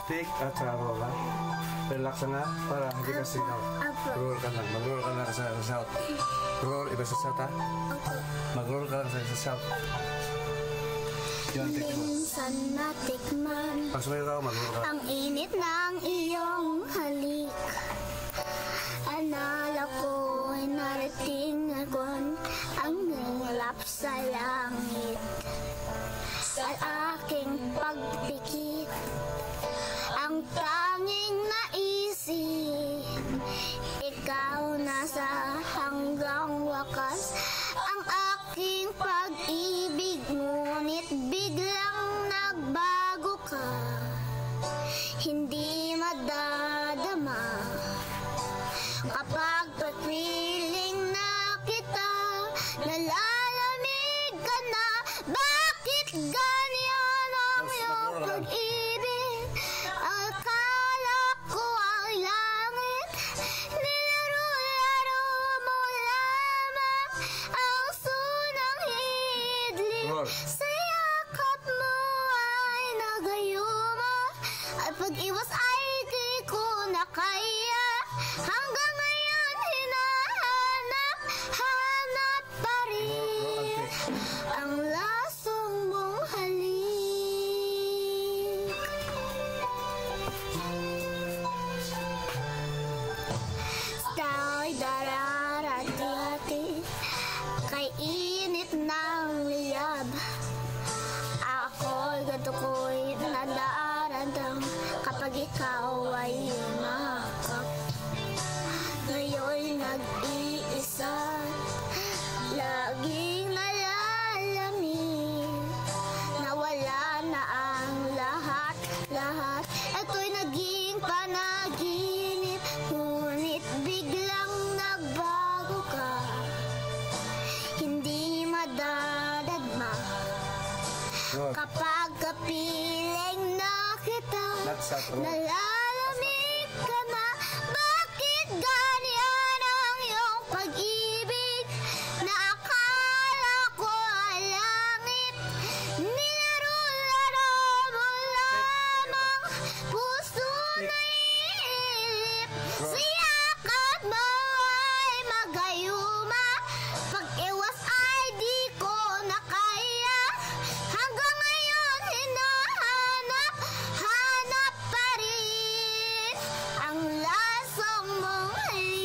Speak at roll, ha? Relax nga para hindi ka sigaw. Roll ka lang. Mag-roll ka lang sa south. Roll, iba sa south, ha? Mag-roll ka lang sa south. Yun, tikman. Minsan natikman Pag sumayo ka, mag-roll ka. ang init ng iyong halik. Anala ko'y narating agon ang ngulap sa langit. Sa aking pagpikit, ang tanging naisip, ikaw nasa hanggang wakas. Ang aking pag-ibig, ngunit biglang nagbago ka. Hindi madadama kapag pag-feeling na kita, nalalamig ka na. Bakit ganyan ang iyong pag-ibig? Akala ko ay langit, nilaro-laro mo lamang ang sunang hidlik. Sa yakap mo ay nagayuma, at pag-iwas ay di ko na kaya. Hanggang ngayon hinahanap pa rin ang lasong mong halik. Sa'y dararati-hati kay init ng liyab. Ako'y gato ko'y nadaradam kapag ikaw ay umakap. Ngayon'y nag-iisa, laging nalalamig, nawala na ang lahat-lahat. Ito'y naging panaginip, ngunit biglang nagbago ka. Hindi madadagma kapag kapiling na kita, nalalamig ka na. Bakit ganyan ang iyong pag-ibig? Na akala ko ay langit, nilaro-laro mo lamang puso na iilip. Sa yakap mo ay magayuma, pag-iwas ay di ko na kaya. Hanggang ngayon hinahanap pa rin ang lasong mong halik.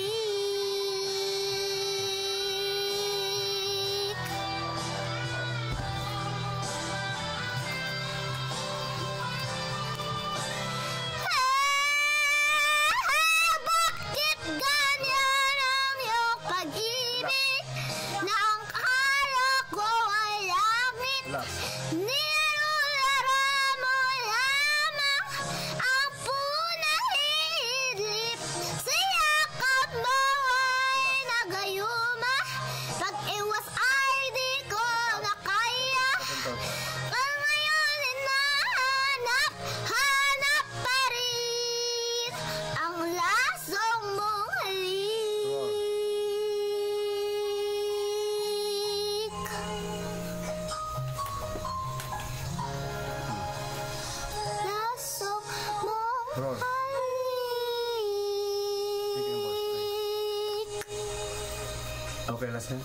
Bakit ganyan ang iyong pag-ibig? Na ang akala ko ay langit, nilaro mo lamang ang punang hidlip. Sa yakap mo ay nagayuma, pag-iwas ay di ko na kaya. Ngayon hinahanap pa rin ang lasong mong halik. Lasong mong Roll. halik. Okay, last time.